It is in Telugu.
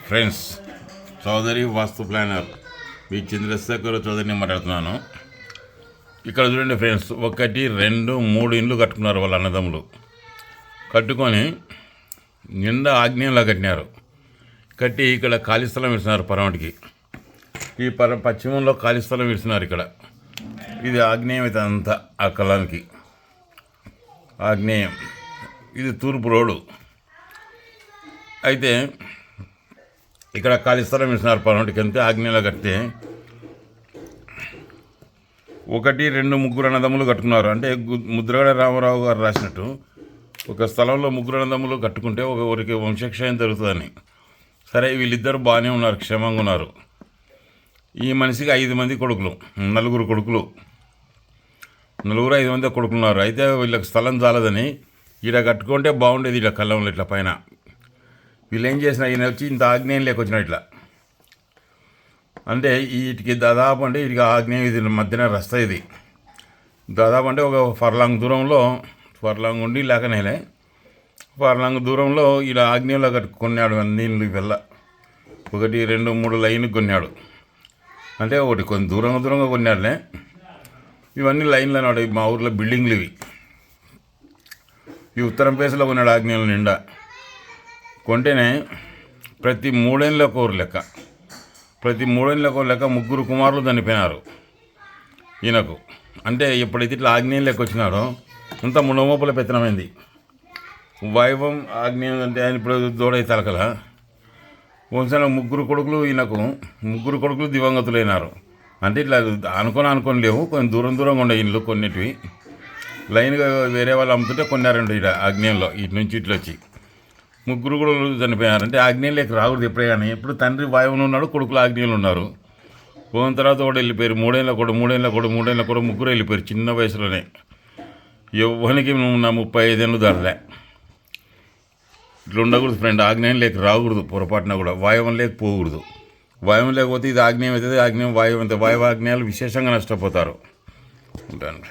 ఫ్రెండ్స్, చౌదరి వాస్తు ప్లానర్ మీ చంద్రశేఖర్ చౌదరిని మాట్లాడుతున్నాను. ఇక్కడ చూడండి ఫ్రెండ్స్, 1, 2, 3 ఇండ్లు కట్టుకున్నారు వాళ్ళ అన్నదమ్ములు. కట్టుకొని నిండా ఆగ్నేయంలో కట్టినారు. కట్టి ఇక్కడ ఖాళీ స్థలం ఇస్తున్నారు పరమటికి. ఈ పశ్చిమంలో ఖాళీ స్థలం ఇస్తున్నారు. ఇక్కడ ఇది ఆగ్నేయం అయితే అంతా ఆ కలానికి ఆగ్నేయం. ఇది తూర్పు రోడ్డు. అయితే ఇక్కడ ఖాళీ స్థలం ఇస్తున్నారు పరమటికి. అంతే ఆగ్నేయంలో కడితే 1, 2, 3 అన్నదమ్ములు కట్టుకున్నారు. అంటే ముద్రగడ రామారావు గారు రాసినట్టు ఒక స్థలంలో 3 అన్నదమ్ములు కట్టుకుంటే ఒకరికి వంశక్షయం జరుగుతుందని. సరే, వీళ్ళిద్దరు బాగానే ఉన్నారు, క్షేమంగా ఉన్నారు. ఈ మనిషికి 5 మంది కొడుకులు, 4 కొడుకులు, 5 మంది కొడుకున్నారు. అయితే వీళ్ళకి స్థలం చాలదని ఈడ కట్టుకుంటే బాగుండేది. ఇట్లా కళ్ళంలో ఇట్లా పైన వీళ్ళు ఏం చేసిన, ఈయన వచ్చి ఇంత ఆగ్నేయం లేకొచ్చినాడు ఇట్లా. అంటే వీటికి దాదాపు అంటే వీటికి ఆగ్నేయం ఇది మధ్యన రస్తా. ఇది దాదాపు అంటే ఒక ఫర్లాంగ్ దూరంలో, ఫర్లాంగ్ ఉండి లేకనేలే ఫర్లాంగ్ దూరంలో ఇలా ఆగ్నేయంలో కొన్నాడు నీళ్ళు వెళ్ళ. 1, 2, 3 లైన్కి కొన్నాడు. అంటే ఒకటి కొంచెం దూరంగా కొన్నాడులే. ఇవన్నీ లైన్లు అన్నాడు. మా ఊర్లో బిల్డింగ్లు ఇవి. ఈ ఉత్తరం పేసలో కొన్నాడు ఆగ్నేయంలో నిండా. కొంటేనే ప్రతి 3 ఏళ్ళకు ఒక లెక్క, ప్రతి 3 ఏళ్ళకు ఒక లెక్క 3 కుమారులు చనిపోయినారు ఈయనకు. అంటే ఎప్పుడైతే ఇట్లా ఆగ్నేయం లెక్క వచ్చినాడో అంత మునమోపుల పెత్తనమైంది. వైభవం ఆగ్నేయం అంటే ఆయన ఇప్పుడు దూడై తలకల వంశాల 3 కొడుకులు ఈయనకు, 3 కొడుకులు దివంగతులైనారు. అంటే ఇట్లా అనుకొని లేవు, కొంచెం దూరంగా ఉండే ఇండ్లు కొన్నిటివి లైన్గా వేరే వాళ్ళు అమ్ముతుంటే కొన్నారండి. ఇట్లా ఆగ్నేయంలో ఇటు నుంచి ఇట్లా వచ్చి 3 కూడా చనిపోయారు. అంటే ఆగ్నేయంలోకి రాకూడదు ఎప్పుడే కానీ. ఎప్పుడు తండ్రి వాయువులు ఉన్నాడు, కొడుకులు ఆగ్నేయులు ఉన్నారు. పోయిన తర్వాత కూడా వెళ్ళిపోయారు. 3 ఏళ్ళ కూడా 3 వెళ్ళిపోయారు చిన్న వయసులోనే. ఎవ్వరికి నా 35 ఏళ్ళు దాటలే. ఇట్లా ఉండకూడదు ఫ్రెండ్. ఆగ్నేయం లేక రాకూడదు పొరపాటున కూడా. వాయువం లేక పోకూడదు. వాయువం లేకపోతే ఇది ఆగ్నేయం అవుతుంది, ఆగ్నేయం వాయువు అవుతుంది. వాయువు ఆగ్నేయాలు విశేషంగా నష్టపోతారు. ఉంటాను.